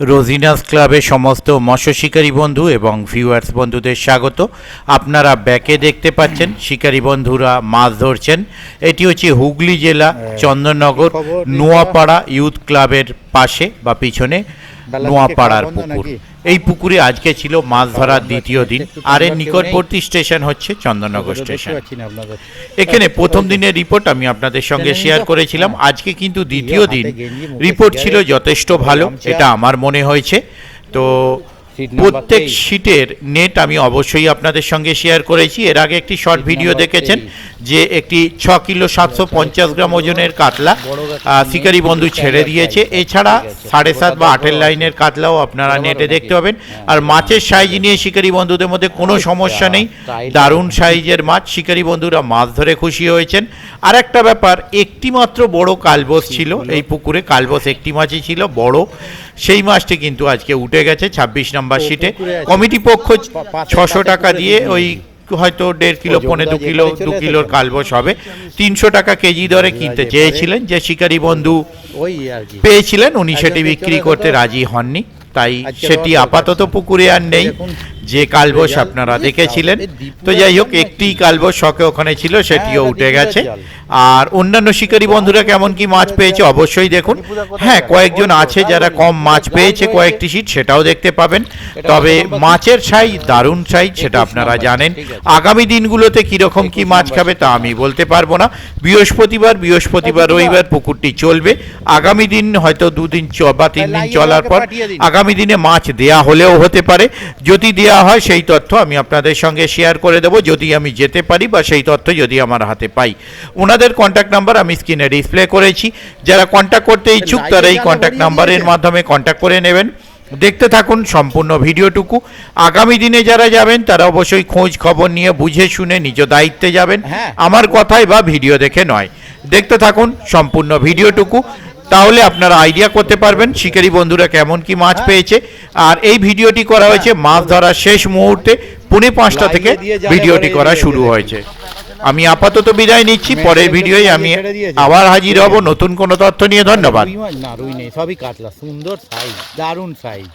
রোজিনাস ক্লাবের সমস্ত মৎস্য শিকারী বন্ধু এবং ভিউয়ার্স বন্ধুদের স্বাগত। আপনারা ব্যাকে দেখতে পাচ্ছেন শিকারী বন্ধুরা মাছ ধরছেন। এটি হচ্ছে হুগলি জেলা চন্দননগর নোয়াপাড়া ইউথ ক্লাবের পাশে বা পিছনে নোয়াপাড়ার পুকুর। এই পুকুরে আজকে ছিল মাছ ধরার দ্বিতীয় দিন, আর এর নিকটবর্তী স্টেশন হচ্ছে চন্দননগর স্টেশন। এখানে প্রথম দিনের রিপোর্ট আমি আপনাদের সঙ্গে শেয়ার করেছিলাম। আজকে কিন্তু দ্বিতীয় দিন রিপোর্ট ছিল যথেষ্ট ভালো, এটা আমার মনে হয়েছে। তো প্রত্যেক শিটের নেট আমি অবশ্যই আপনাদের সঙ্গে শেয়ার করেছি। এর আগে একটি শর্ট ভিডিও দেখেছেন যে একটি 6 কিলো 750 গ্রাম ওজনের কাতলা শিকারী বন্ধু ছেড়ে দিয়েছে। এছাড়া 7.5 বা 8 লাইনের কাতলাও আপনারা নেটে দেখতে পাবেন। আর মাছের সাইজ নিয়ে শিকারী বন্ধুদের মধ্যে কোনো সমস্যা নেই, দারুণ সাইজের মাছ। শিকারী বন্ধুরা মাছ ধরে খুশি হয়েছেন। আর একটা ব্যাপার, একটি মাত্র বড় কালবোস ছিল এই পুকুরে, কালবোস একটি মাছই ছিল বড়, সেই মাছটি কিন্তু আজকে উঠে গেছে 26 নম্বর শিটে। কমিটি পক্ষ 600 টাকা দিয়ে ওই হয়তো 1.5 কিলো 2 কিলোর কালবোস হবে 300 টাকা কেজি দরে কিনতে চেয়েছিলেন। যে শিকারী বন্ধু পেয়েছিলেন উনি সেটি বিক্রি করতে রাজি হননি, তাই সেটি আপাতত পুকুরে আর নেই। যে কালবোস আপনারা দেখেছিলেন, তো যাই হোক, একটি কালবোস শখে ওখানে ছিল, সেটিও উঠে গেছে। আর অন্যান্য শিকারী বন্ধুরা কেমন কি মাছ পেয়েছে অবশ্যই দেখুন। হ্যাঁ, কয়েকজন আছে যারা কম মাছ পেয়েছে কয়েকটি শিট, সেটাও দেখতে পাবেন। তবে মাছের সাইজ দারুণ সাইজ, সেটা আপনারা জানেন। আগামী দিনগুলোতে কীরকম কি মাছ খাবে তা আমি বলতে পারবো না। বৃহস্পতিবার রবিবার পুকুরটি চলবে। আগামী দিন হয়তো 2 দিন বা 3 দিন চলার পর আগামী দিনে মাছ দেয়া হলেও হতে পারে। যদি দেয়া হয় সেই তথ্য আমি আপনাদের সঙ্গে শেয়ার করে দেবো, যদি আমি যেতে পারি বা সেই তথ্য যদি আমার হাতে পাই। ওনাদের কন্ট্যাক্ট নাম্বার আমি স্ক্রিনে ডিসপ্লে করেছি। যারা কন্ট্যাক্ট করতে ইচ্ছুক তারা এই কন্ট্যাক্ট নাম্বারের মাধ্যমে কন্ট্যাক্ট করে নেবেন। দেখতে থাকুন সম্পূর্ণ ভিডিওটুকু। আগামী দিনে যারা যাবেন তারা অবশ্যই খোঁজ খবর নিয়ে বুঝে শুনে নিজ দায়িত্বে যাবেন, আমার কথায় বা ভিডিও দেখে নয়। দেখতে থাকুন সম্পূর্ণ ভিডিওটুকু, তাহলে আপনারা আইডিয়া করতে পারবেন শিকারী বন্ধুরা কেমন কি মাছ পেয়েছে। আর এই ভিডিওটি করা হয়েছে মাছ ধরার শেষ মুহূর্তে, 4:45 থেকে ভিডিওটি করা শুরু হয়েছে। আমি আপাতত বিদায় নিচ্ছি, পরের ভিডিওয় আমি আবার হাজির হব নতুন কোনো তথ্য নিয়ে। ধন্যবাদ। না রুই নেই, সবই কাতলা, সুন্দর সাইজ, দারুণ সাইজ,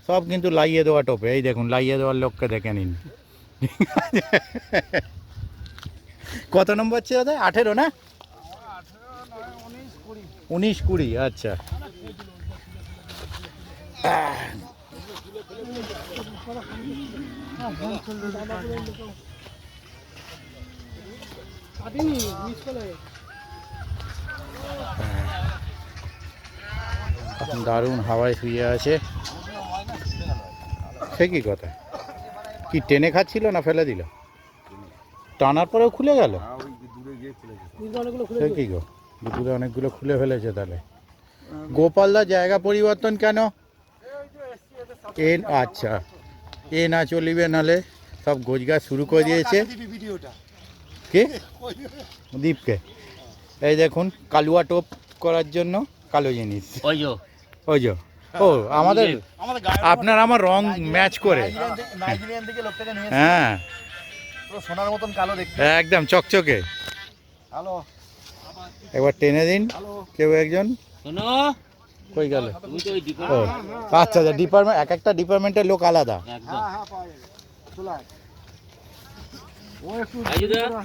সব কিন্তু লাইয়ে দেওয়া টোপে। এই দেখুন, লাইয়ে দেওয়ার লোককে দেখে নিন। কত নম্বর ছিল দাদা? 18 না 19-20? আচ্ছা, দারুণ হাওয়ায় শুয়ে আছে। সে কি কথা, কি টেনে খাচ্ছিল না ফেলে দিল? টানার পরেও খুলে গেল? সে কি গো, দুপুরে অনেকগুলো খুলে ফেলেছে। তাহলে গোপালদা জায়গা পরিবর্তন কেন? আচ্ছা, না চলিবে, নালে সব গোছগাছ শুরু করে দিয়েছে। কে? দীপকে। এই দেখুন, কালুয়া টোপ করার জন্য কালো জিনিস। ওই যে ও আমাদের আপনার আমার রং ম্যাচ করে। হ্যাঁ, সোনার মতন কালো দেখতে, একদম চকচকে। একবার টেনে দিন কেউ একজন। কই গেল? ও আচ্ছা, ডিপার্টমেন্ট, এক একটা ডিপার্টমেন্টের লোক আলাদা।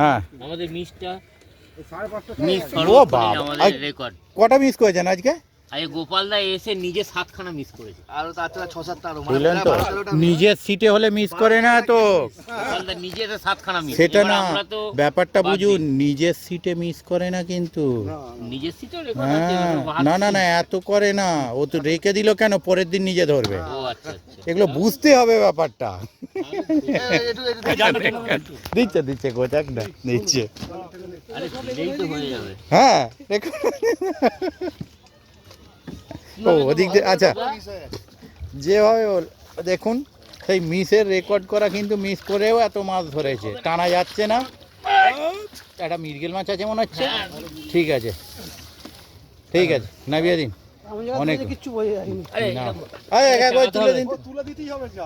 হ্যাঁ, আমাদের মিসটা কটা মিস করেছেন আজকে? গোপালদা এসে নিজে 7খানা মিস করেছে, আর তাছাড়া 6-7টা বুঝলেন তো, নিজের সিটে হলে মিস করে না তো। গোপালদা নিজে 7খানা মিস, সেটা না, ব্যাপারটা বুঝুন, নিজের সিটে মিস করে না কিন্তু। নিজের সিটে না না না, এত করে না। ও তো রেখে দিল কেন, পরের দিন নিজে ধরবে। এগুলো বুঝতে হবে ব্যাপারটা। দিচ্ছে কোচাক না, দিচ্ছে। হ্যাঁ, ও ওদিক দিয়ে। আচ্ছা, যেভাবে দেখুন, সেই মিসের রেকর্ড করা, কিন্তু মিস করেও এত মাছ ধরেছে, টানা যাচ্ছে না। একটা মৃগেল মাছ আছে মনে হচ্ছে। ঠিক আছে, নামিয়ে দিন। অনেক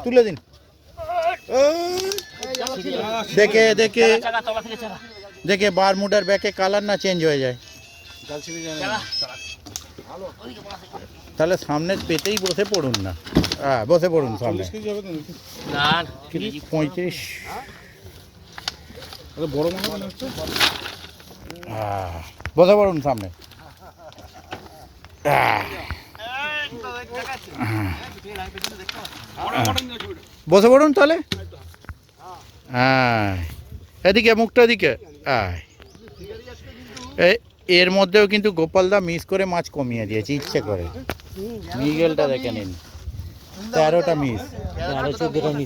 তুলে দিন। দেখে বারমুডার ব্যাকে কালার না চেঞ্জ হয়ে যায়। তাহলে সামনে পেতেই বসে পড়ুন না। হ্যাঁ, বসে পড়ুন সামনে। না 35। বড় মনে হচ্ছে। বসে পড়ুন সামনে। বসে পড়ুন তাহলে। হ্যাঁ, এদিকে মুখটা এদিকে। এর মধ্যেও কিন্তু গোপালদা মিস করে মাছ কমিয়ে দিয়েছে ইচ্ছে করে। মিগেলটা দেখে নিন, 13টা মিস,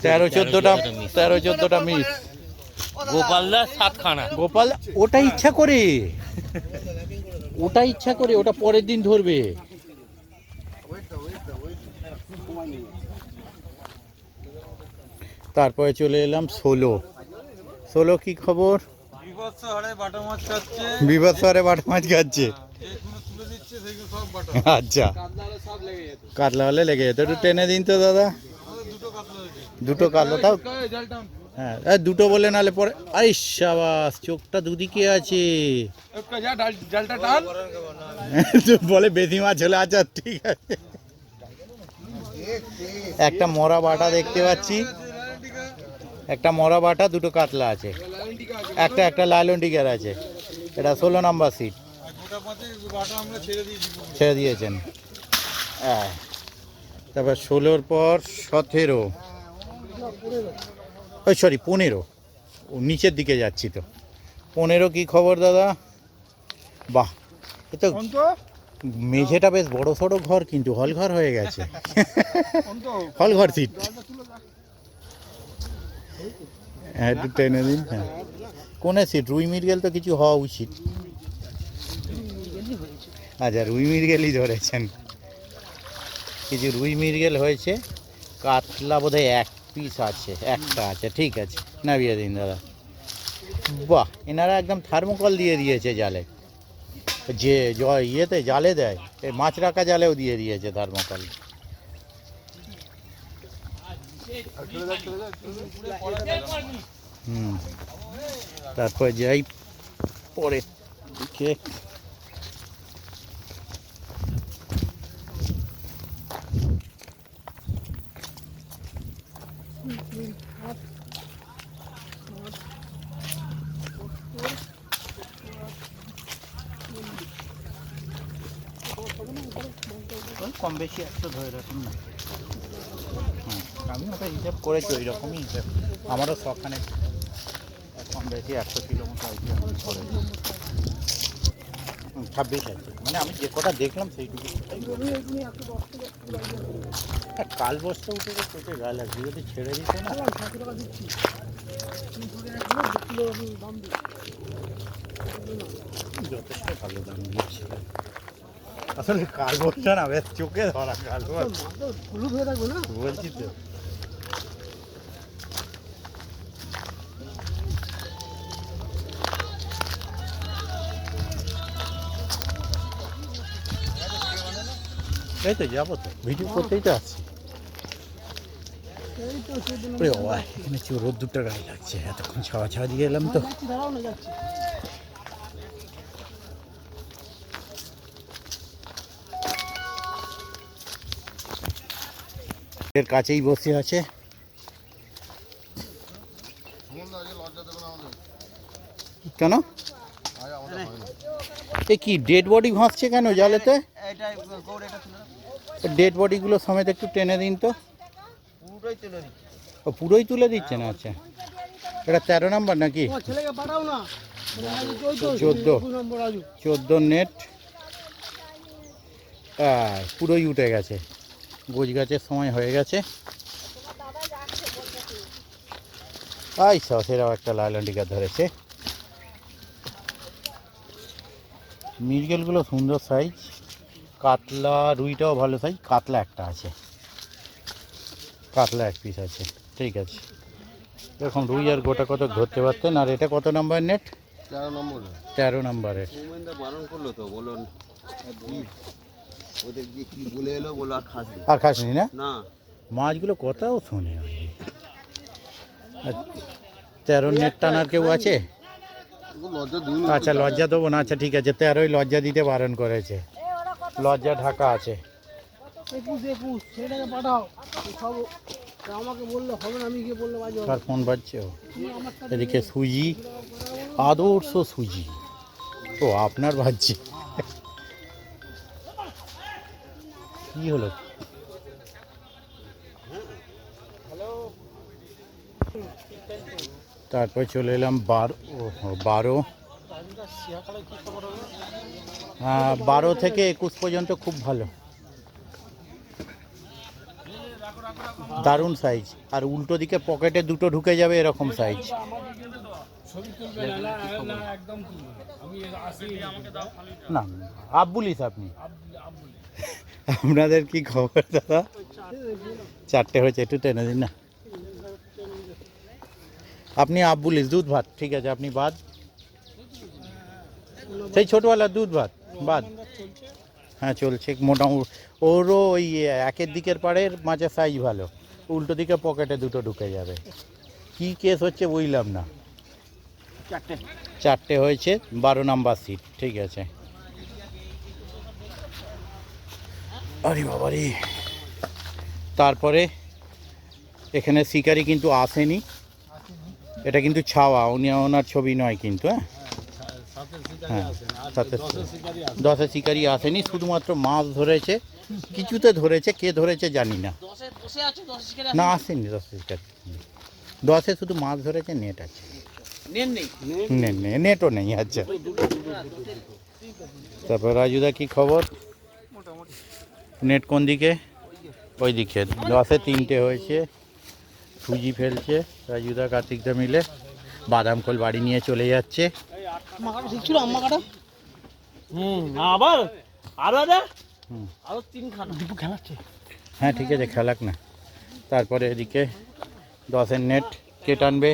13-14টা মিস। গোপালদার সাতখানা। গোপাল ওটা ইচ্ছা করে, ওটা পরের দিন ধরবে। তারপরে চলে এলাম 16 কি খবর? বিভৎস হারে বাটা মাছ খাচ্ছে। বিভৎস হারে বাটা মাছ খাচ্ছে। এইগুলো তুলে দিচ্ছে, সেইগুলো সব বাটা। আচ্ছা, কাতলা সব লেগে যেত। কাতলা হলে লেগে যেত। একটু টেনে দিন তো দাদা। আমাদের দুটো কাতলা হয়েছে। দুটো কাতলা তাও। জালটা হ্যাঁ, দুটো বলে নালে পরে। আরে শাবাস, চোখটা দুদিকে আছে। একটা যা জালটা টান। বলে বেশি মাছ হলে। আচ্ছা ঠিক আছে। একটা মরা বাটা দেখতে পাচ্ছি, একটা মরা বাটা, দুটো কাতলা আছে, একটা লালন টিকার আছে। এটা 16 নম্বর সিট গোটা পাঁচে বাটা আমরা ছেড়ে দিয়েছি। ছেড়ে দিয়েছেন। হ্যাঁ, তারপর 16-র পর 17, ওই সরি 15, ও নিচের দিকে যাচ্ছি তো। 15 কি খবর দাদা? বাহ, এ তো মেঝেটা বেশ বড় সড়ো ঘর, কিন্তু হল ঘর হয়ে গেছে। হল ঘর সিট। হ্যাঁ, একটু টেনে দিন। হ্যাঁ, কোনে সিট? রুই মিরগেল তো কিছু হওয়া উচিত। আচ্ছা, রুই মিরগেলই ধরেছেন। কিছু রুই মিরগেল হয়েছে। কাতলা বোধহয় 1 পিস আছে, একটা আছে। ঠিক আছে, নামিয়ে দিন দাদা। বাহ, এনারা একদম থার্মোকল দিয়ে দিয়েছে জালে। যে ইয়েতে জালে দেয়, এই মাছ রাখা জালেও দিয়ে দিয়েছে থার্মোকল। তারপর যাই পরে দিকে। কম বেশি একশো ধরে রাখুন না। আমি ওটা হিসাব করেছি, ওই রকমই হিসাব। আমারও সখানে কম বেশি 100 কিলো মতো আইডিয়া ধরে। 26 আছে, মানে আমি যে কটা দেখলাম সেইটুকু। কাল বস্তা উঠে কেটে গায়ে লাগছে, যদি ছেড়ে দিত না। যথেষ্ট ভালো দাম দিচ্ছে। আসলে কাল বস্তা না, বেশ চোখে ধরা কাল বলছি তো। এই তো যাবো তো, ভিডিও করতেই তো আসছি। এখানে রোদ্দুরটা গায়ে লাগছে, এতক্ষণ ছাওয়া ছাওয়া দিয়ে এলাম তো। এর কাছেই বসে আছে। কেন এ কি ডেড বডি ভাসছে কেন জালেতে? ডেড বডিগুলো সমেত একটু টেনে দিন তো। পুরোই তুলে দিচ্ছেন? আচ্ছা, এটা 13 নম্বর নাকি? 14 নেট। পুরোই উঠে গেছে, গোছ গাছের সময় হয়ে গেছে। সেরাও একটা লাইলন্ডিকা ধরেছে। মিরগেলগুলো সুন্দর সাইজ। কাতলা রুইটাও ভালো সাইজ। কাতলা একটা আছে, কাতলা 1 পিস আছে। ঠিক আছে, এখন রুই আর গোটা কত ধরতে পারতেন। আর এটা কত নম্বর নেট? 13 নম্বরের। আর খাসনি না? মাছগুলো কথাও শোনে। 13 নেট টানার কেউ আছে? আচ্ছা, লজ্জা দেবো না। আচ্ছা ঠিক আছে, 13ই লজ্জা দিতে বারণ করেছে। লজ্জা ঢাকা আছে। একুশ সেটাকে পাঠাও সব আমাকে বললে হবে না, আমি গিয়ে বললে বাজে হবে। কার ফোন বাজছে ও? এদিকে সুজি, আদর্শ সুজি। ও আপনার বাজছে, কি হলো? তারপর চলে এলাম 12 12 থেকে 21 পর্যন্ত খুব ভালো, দারুণ সাইজ। আর উল্টো দিকে পকেটে দুটো ঢুকে যাবে এরকম সাইজ। না আব্বুলিস আপনি, আপনাদের কি খবর দাদা? 4টে হয়েছে, একটু টেনে দিন না। আপনি আব্বুলিস দুধ ভাত, ঠিক আছে আপনি বাদ, সেই ছোটওয়ালা দুধ ভাত বাদ। হ্যাঁ চলছে মোটামুটি। ওরও ওই একের দিকের পাড়ের মাছের সাইজ ভালো, উল্টো দিকে পকেটে দুটো ঢুকে যাবে। কি কেস হচ্ছে বুঝলাম না। 4টে হয়েছে, 12 নাম্বার সিট, ঠিক আছে। আরে বাবারে, তারপরে এখানে শিকারি কিন্তু আসেনি, এটা কিন্তু ছাওয়া, ওনার ছবি নয় কিন্তু। হ্যাঁ সাথে 10-এর শিকারি আসেনি, শুধুমাত্র মাছ ধরেছে, কিছুতে ধরেছে, কে ধরেছে জানি না। না আসেনি 10-এর শিকারি, 10-এ শুধু মাছ ধরেছে, নেট আছে, নেটও নেই। আচ্ছা, তারপর রাজুদা কি খবর? নেট কোন দিকে? ওই দিকে। 10-এ 3টে হয়েছে, সুজি ফেলছে রাজুদা কার্তিকদা মিলে, বাদাম খোল বাড়ি নিয়ে চলে যাচ্ছে। আবার আরো হুম। আরো 3খানা দীপু খেলাচ্ছে। হ্যাঁ ঠিক আছে, খেলাক না। তারপরে এদিকে 10-এর নেট কে টানবে?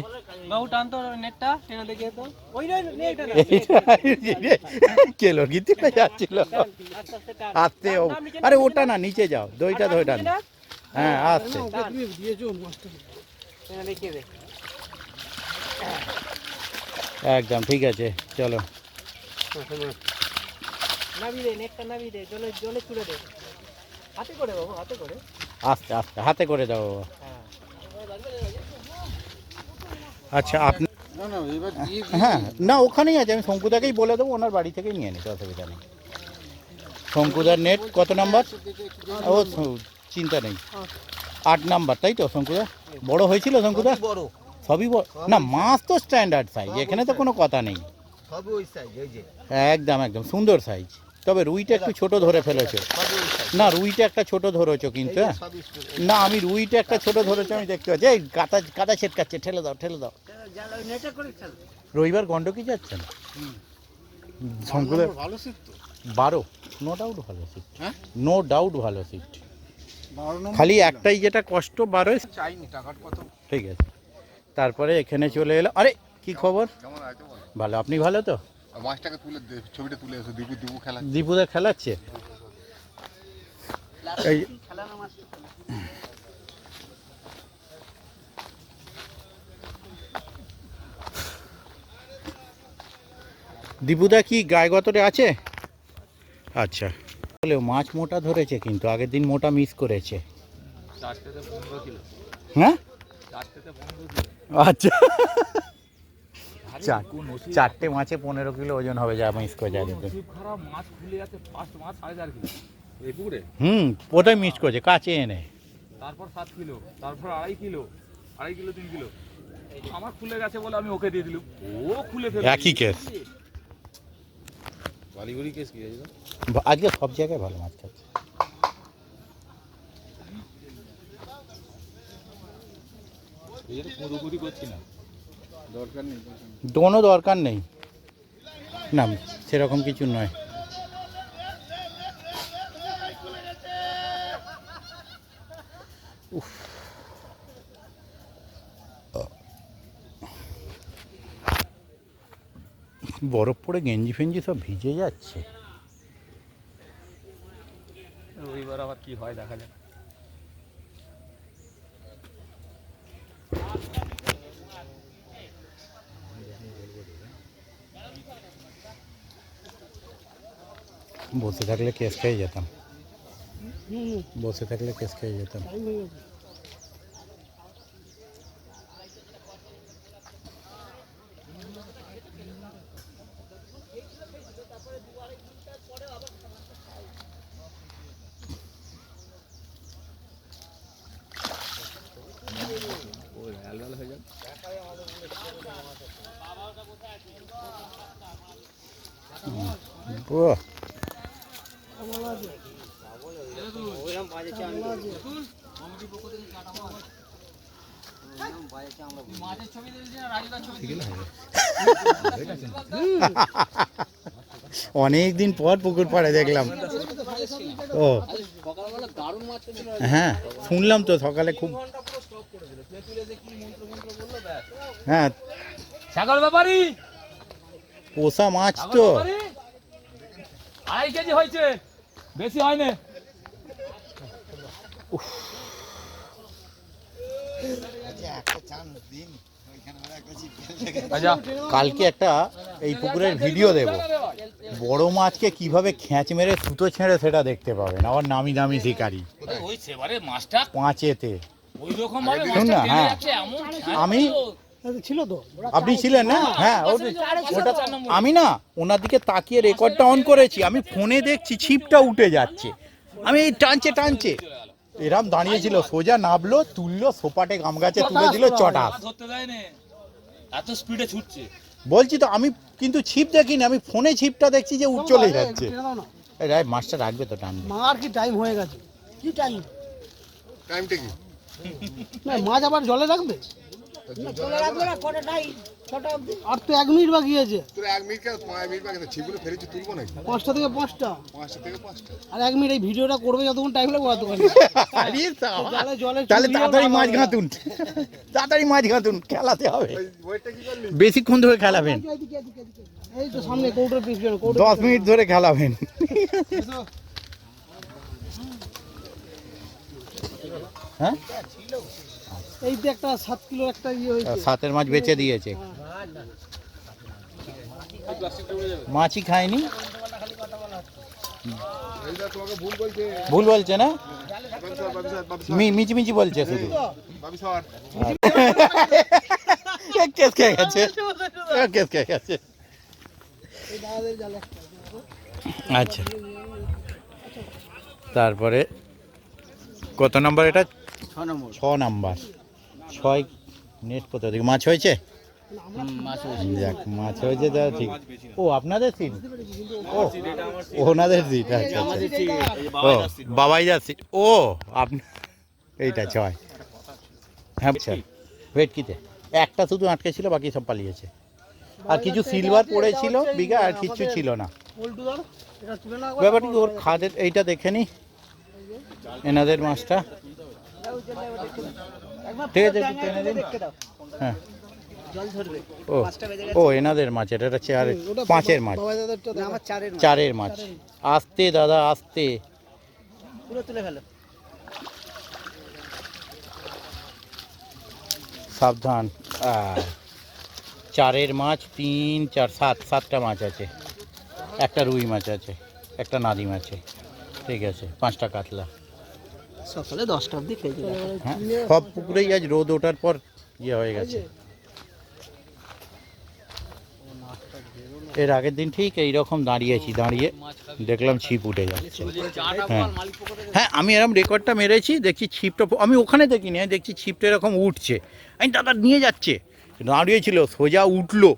বাবু টানতো নেটটা, টেনে দেখে তো ওই কেলো গীতি যাচ্ছিল আসতে। আরে ওটা না, নিচে যাও, দইটা ধরে টান। হ্যাঁ আসতে, তুমি দিয়েছো মাস্টার, টেনে দেখে দে একদম ঠিক আছে, চলো। নাবি দে, নেটটা নাবি দে, জলে জলে ছুড়ে দে, হাতে করে বাবু, হাতে করে। আস্তে আস্তে হাতে করে দাও বাবা। আচ্ছা আপনি, হ্যাঁ না ওখানেই আছে, আমি শঙ্কুদাকেই বলে দেবো, ওনার বাড়ি থেকেই নিয়ে নিতে, অসুবিধা নেই। শঙ্কুদার নেট কত নাম্বার? ও চিন্তা নেই, 8 নাম্বার, তাই তো শঙ্কুদা? বড় হয়েছিল শঙ্কুদা? সবই বড় না, মাছ তো স্ট্যান্ডার্ড সাইজ, এখানে তো কোনো কথা নেই, একদম একদম সুন্দর সাইজ। তবে রুইটা একটু ছোট ধরে ফেলেছো, না রুইটা একটা ছোট ধরেছো কিন্তু। হ্যাঁ না, আমি রুইটা একটা ছোট ধরেছো, আমি দেখতে পাচ্ছি। এই কাদা কাদা ছেটকাচ্ছে, ঠেলে দাও ঠেলে দাও। রবিবার গন্ডকি যাচ্ছেন শঙ্কুদা? 12, নো ডাউট ভালো সিট, নো ডাউট ভালো সিট, খালি একটাই যেটা কষ্ট 12 চাইনি টাকার কত। ঠিক আছে। তারপরে এখানে চলে এলো। আরে কি খবর? ভালো, আপনি ভালো তো? মাছটাকে তুলে ছবিটা তুলে এসো, দীপু দীপু খেলা। দীপুদা খেলাচ্ছে এই। দীপুদা কি গায়ে গতরে আছে? আচ্ছা, বলে মাছ মোটা ধরেছে, কিন্তু আগের দিন মোটা মিস করেছে। 4টেতে 15 কিলো। হ্যাঁ 4টেতে 15 কিলো। আচ্ছা, 4টে মাছে 15 কিলো ওজন হবে, যা মিস করে যায়। খুব খারাপ মাছ খুলে যাচ্ছে, ফার্স্ট মাছ 4.5 কিলো এই পুকুরে। ওটাই মিস করেছে, কাছে এনে। তারপর 7 কিলো, তারপর 2.5 কিলো, 2.5 কিলো 3 কিলো। আমার খুলে গেছে বলে আমি ওকে দিয়ে দিলাম, ও খুলে ফেলে। একই কেস, বালিগুড়ি কেস কি আছে? আজকে সব জায়গায় ভালো মাছ খাচ্ছে। এই যে পুরোপুরি করছি না, দরকার নেই। দোনো দরকার নেই, না সেরকম কিছু নয়। উফ, বরফ পড়ে গেঞ্জি ফেঞ্জি সব ভিজে যাচ্ছে। রবিবার আবার কি হয় দেখা যাক। বসে থাকলে কেস খেয়ে যেতাম। বসে থাকলে কেস খেয়ে যেতাম। টাইম হয়ে গেছে। বাহ, ভালো আছে। ভালো আছে। অনেক দিন পর পুকুর পাড়ে দেখলাম। ও হ্যাঁ, শুনলাম তো সকালে খুব। হ্যাঁ, ছাগল ব্যাপারী, পোষা মাছ তো। আড়াই কেজি হয়েছে, বেশি হয়নি। আচ্ছা, কালকে একটা এই পুকুরের ভিডিও দেব, বড় মাছকে কিভাবে খ্যাঁচ মেরে সুতো ছেড়ে সেটা দেখতে পাবেন। আবার নামি দামি শিকারি ওই সেবারে মাছটা 5-এতে। ওই রকম ভাবে শোন মাছটা না, টেনে হ্যাঁ। যাচ্ছে, এমন আমি ছিল তো আপনি ছিলেন না? হ্যাঁ, ওটা আমি না ওনার দিকে তাকিয়ে রেকর্ডটা অন করেছি। আমি ফোনে দেখছি ছিপটা উঠে যাচ্ছে, আমি এই টানছে টানছে, এরম দাঁড়িয়েছিল, সোজা নামলো, তুললো, সোপাটে গাম গাছে তুলে দিল, চটাস। ধরতে দেয় না, এত স্পিডে ছুটছে। বলছি তো, আমি কিন্তু ছিপ দেখিনি, আমি ফোনে ছিপটা দেখছি যে চলে যাচ্ছে। টেনে দাও না। এই রায় মাছটা রাখবে তো, টানবে। মার কি টাইম হয়ে গেছে? কি টাইম? টাইমটা কি? না মাছ আবার জলে রাখবে? চলে রাখবে না কটা টাইম 6টা অবধি। আর তো 1 মিনিট বাকি আছে। তোর 1 মিনিট কেন 5 মিনিট বাকি? ছিপগুলো ফেলেছি, তুলবো নাকি? 5টা থেকে 5টা 5টা থেকে 5টা। আর 1 মিনিট এই ভিডিওটা করবে যতক্ষণ টাইম লাগবে ততক্ষণ। আরে বাবা, জলে জলে তাহলে চুবিও তাড়াতাড়ি না মাছ বাবা। ঘাতুন, তাড়াতাড়ি মাছ ঘাতুন, খেলাতে হবে। ওইটা কি করলি? বেশিক্ষণ ধরে খেলাবেন, এদিকে, এদিকে, এদিকে। এই তো সামনে কৌটোর পিছনে 10 মিনিট ধরে খেলাবেন। হ্যাঁ, এই তো একটা 7 কিলো একটা ইয়ে হয়েছে। 7-এর মাছ বেচে দিয়েছে, মাছই খায়নি। এইটা তোমাকে ভুল বলছে। ভুল বলছে না, বাবি মিচি মিচি বলছে শুধু। স্যার, কেস খেয়ে গেছে, কেস খেয়ে গেছে। এই দাদাদের জালে আচ্ছা, তারপরে কত নাম্বার এটা? 6 নাম্বার। 6 নেট কত দিকে মাছ হয়েছে? যাক, মাছ হয়েছে তা ঠিক। ও আপনাদের সিট, ও ওনাদের সিট। আচ্ছা আচ্ছা, ও বাবাইদার সিট। ও আপনি এইটা 6। হ্যাঁ, আচ্ছা, ভেটকিতে একটা শুধু আটকে ছিল, বাকি সব পালিয়েছে। আর কিছু সিলভার পড়েছিল বিঘা, আর কিচ্ছু ছিল না। পল্টু ধর, এটা তুলে না ব্যাপারটা কি, ওর খাদের এইটা দেখে নি, এনাদের মাছটা। ঠিক আছে, একটু টেনে দিন। হ্যাঁ, ও ও এনাদের মাছ, এটা 5-এর মাছ, বাবা দাদারটা আমার 4-এর মাছ। আস্তে দাদা, আস্তে। পুরো তুলে ফেলো। সাবধান। 4-এর মাছ, 3, 4, 7টা মাছ আছে। একটা রুই মাছ আছে, একটা নাদিম আছে। ঠিক আছে, 5টা কাতলা। সকালে 10টা অবধি খেয়েছি। হ্যাঁ, সব পুকুরেই আজ রোদ ওঠার পর ইয়ে হয়ে গেছে। এর আগের দিন ঠিক এইরকম দাঁড়িয়েছি, দাঁড়িয়ে দেখলাম ছিপ উঠে যাচ্ছে। হ্যাঁ হ্যাঁ, আমি এরকম রেকর্ডটা মেরেছি, দেখছি ছিপটা, আমি ওখানে দেখিনি, আমি দেখছি ছিপটা এরকম উঠছে, আমি দাদা নিয়ে যাচ্ছে, দাঁড়িয়েছিল, সোজা উঠলো,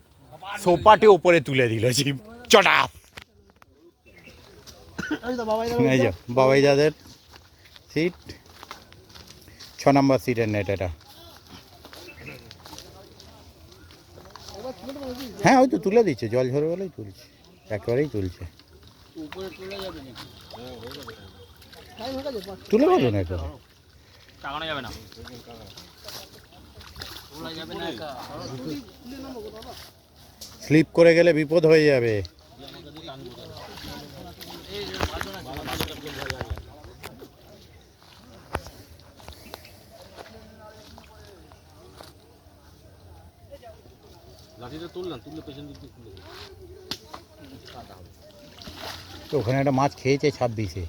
সোপাটে ওপরে তুলে দিল ছিপ, চটাস। এই তো বাবাই এই যে বাবাই দাদের সিট, 6 নাম্বার সিটের নেট এটা। হ্যাঁ, ওই তো তুলে দিচ্ছে, জল ঝরে গেলেই তুলছে, একেবারেই তুলছে। তুলে বলো না, একবার টাঙানো যাবে না। স্লিপ করে গেলে বিপদ হয়ে যাবে। তো ওখানে একটা মাছ খেয়েছে 26-এ,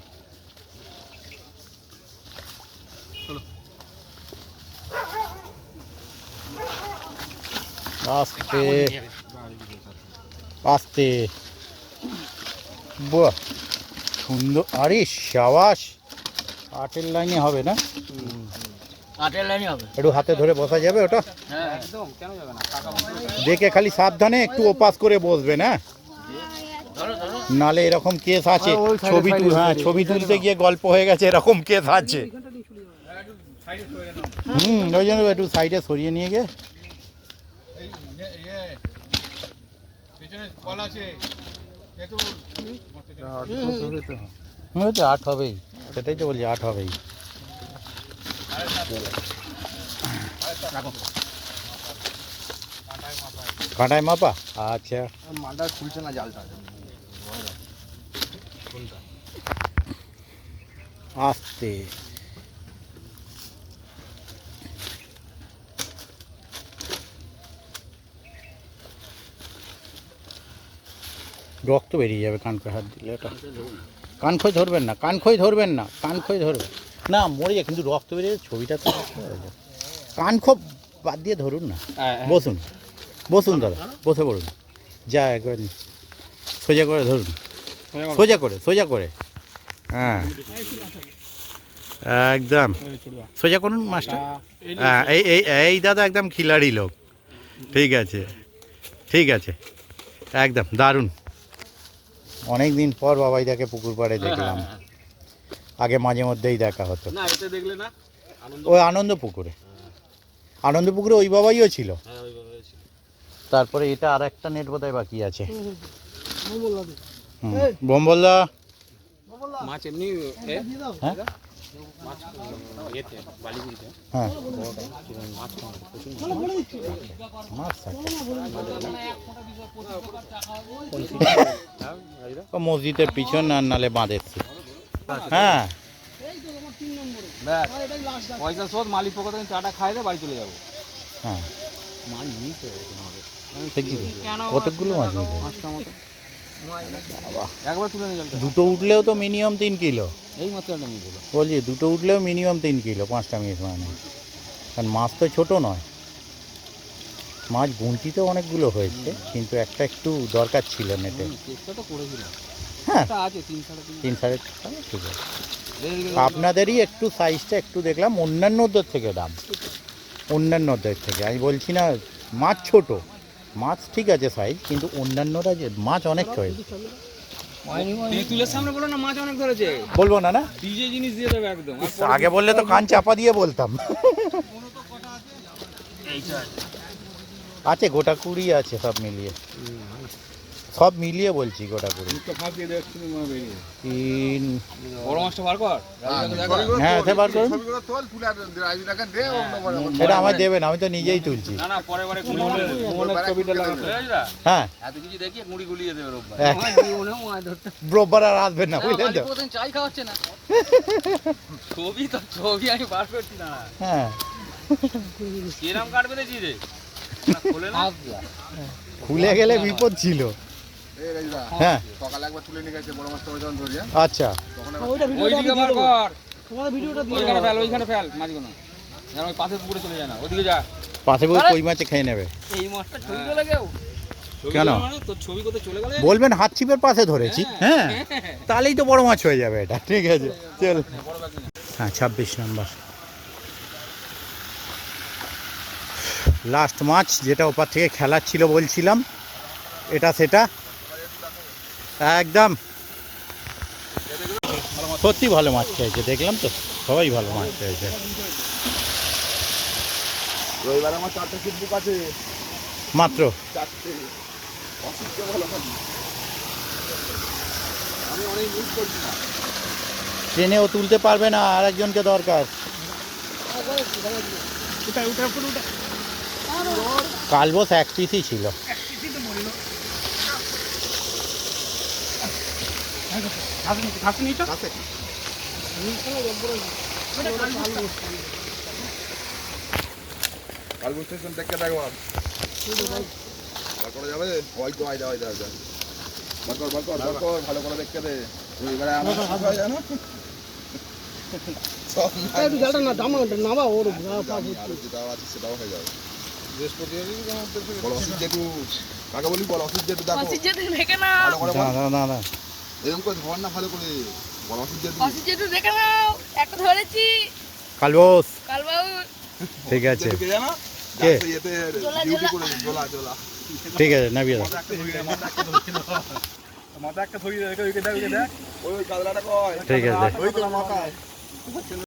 আস্তে আস্তে, বাহ সুন্দর, আরে সাবাস, 8-এর লাইনে হবে না? 8-এর লাইনই হবে। একটু হাতে ধরে বসা যাবে ওটা? হ্যাঁ একদম, কেন যাবে না? দেখে খালি সাবধানে একটু ওপাস করে বসবে না, ধরো ধরো। নালে এরকম কেস আছে, ছবি তুলতে গিয়ে গল্প হয়ে গেছে, এরকম কেস আছে। ওই জন্য একটু সাইডে সরিয়ে নিয়ে গিয়ে, হয়তো 8 হবেই, সেটাই তো বলছি 8 হবেই। কাঁটায় মাপা, আচ্ছা। মালটা খুলছে না জালটা। আস্তে, রক্ত বেরিয়ে যাবে কানখোয় হাত দিলে। এটা কানখোয় ধরবেন না, কানখোয় ধরবেন না, কানখোয় ধরবেন না, মরে যায় কিন্তু রক্ত বেরিয়ে যাবে, ছবিটা তো কানখো বাদ দিয়ে ধরুন না। বসুন বসুন দাদা, বসে পড়ুন, যা একবার সোজা করে ধরুন, সোজা করে, হ্যাঁ একদম সোজা করুন মাস্টার। হ্যাঁ এই দাদা একদম খিলাড়ি লোক, ঠিক আছে ঠিক আছে, একদম দারুণ। অনেক দিন পর বাবাইদাকে পুকুর পাড়ে দেখলাম, আগে মাঝে মধ্যেই দেখা হতো। না এটা দেখলে না, ওই আনন্দ পুকুরে ওই বাবাইও ছিল। হ্যাঁ ওইভাবে ছিল। তারপরে এটা আর একটা নেট বোধহয় বাকি আছে। বললা দে বোম্বলদা, মাছ এমনি হ্যাঁ মাছ এতে বালিগুড়িতে হ্যাঁ মাছ খাওয়া প্রচুর মাছ থাকে। ও মসজিদের পিছন আর নালে বাঁধের ছিল। হ্যাঁ পয়সা শোধ, মালিক পক্ষ থেকে চাটা খাই দে, বাড়ি চলে যাবো। হ্যাঁ মাছ নিতে হবে। দেখি কতগুলো মাছ নিতে? 5টা মতো একবার তুলে নিয়ে যাবে। দুটো উঠলেও তো মিনিমাম 3 কিলো। এই মাত্র একটা নিয়ে গেলো। বলছি দুটো উঠলেও মিনিমাম 3 কিলো, 5টা মিনিট মানে, কারণ মাছ তো ছোটো নয়। মাছ গুনতিতেও অনেকগুলো হয়েছে, কিন্তু একটা একটু দরকার ছিল নেটে। চেষ্টা তো করেছিলাম। হ্যাঁ একটা আছে 3-3.5। 3-3.5 ঠিক আছে। আপনাদেরই একটু সাইজটা একটু দেখলাম অন্যান্যদের থেকে দাম, অন্যান্যদের থেকে। আমি বলছি না মাছ ছোট, মাছ ঠিক আছে সাইজ, কিন্তু অন্যান্যরা যে মাছ অনেক হয়েছে। তুলের সামনে বলো না, মাছ অনেক ধরেছে। বলবো না, না ডিজে জিনিস দিয়ে দেবে একদম। আগে বললে তো কান চাপা দিয়ে বলতাম। আছে গোটা 20 আছে, সব মিলিয়ে বলছি গোটা 20। 3 বড় মাছটা বার কর। হ্যাঁ সে বার করুন, ছবিগুলো তোল, তুলে আর রাজু টাকা দে, অন্য করে বল। এটা আমায় দেবেন, আমি তো নিজেই তুলছি। না না, পরে পরে মোহনের ছবিটা লাগাতে। হ্যাঁ এত কিছু দেখি মুড়ি গুলিয়ে দেবে রোববার। রোববার আর আসবেন না, বুঝলেন তো? প্রতিদিন চাই খাওয়াচ্ছে না। ছবি আমি বার করছি না। হ্যাঁ কিরাম কাটবে দেখি রে। খুলে না। খুলে গেলে বিপদ ছিল। এই রাজুদা, হ্যাঁ সকালে একবার তুলে নিয়ে গেছে বড় মাছটা যখন ধরি, হ্যাঁ? আচ্ছা ওইটা ওইদিকে বার কর। তোমাদের ভিডিওটা দিয়ে ওইখানে ফেল মাছগুলো। যেন ওই পাশের পুকুরে চলে যায় না। ওদিকে যা। পাশে বসে কই মাছে খেয়ে নেবে। এই মাছটা ছবি তোলা কেউ? কেন? তোর ছবি কোথায় চলে গেলে? বলবেন হাত ছিপের পাশে ধরেছি, হ্যাঁ তাহলেই তো বড় মাছ হয়ে যাবে এটা, ঠিক আছে চল। হ্যাঁ 26 নম্বর লাস্ট মাছ, যেটা ওপার থেকে খেলার ছিল বলছিলাম, এটা সেটা একদম সত্যি ভালো মাছ খেয়েছে, দেখলাম তো সবাই ভালো মাছ খেয়েছে। রবিবার আমার 4টা সিট বুক আছে, মাত্র 4টে অসুস্থ ভালো খাবি। আমি অনেক মিস করছি না। ট্রেনেও তুলতে পারবে না, আর একজনকে দরকার। কালবোস 1 পিসই ছিল। কালকে স্টেশন দেখে দেখো, বার করা যাবে? ওই তো আয় বার কর ভালো করে দেখতে দে। এবারে আমার কি হয় জানো, সব একটু জালটা না নামা ওর যেটাও আছে সেটাও হয়ে যাবে। বল অসিত জেঠু, কাকে বলি বল অসিত জেঠু দেখো অসিত জেঠু দেখে নাও, ভালো করে বল, না এরকম করে ধর না ভালো করে বল অসিত জেঠু। অসিত জেঠু দেখে নাও, একটা ধরেছি কালবোস কালবাবু। ঠিক আছে, জেঠুকে জানো কে? যাচ্ছে ইয়েতে জোলা, ডিউটি জোলা। করে জোলা জোলা ঠিক আছে নামিয়ে দাও। মাথা একটা ধরিয়ে দেখ, ওইকে দেখ, ওইকে দেখ। ওই কাদলাটা কয় ঠিক আছে। ওই তো মাথায়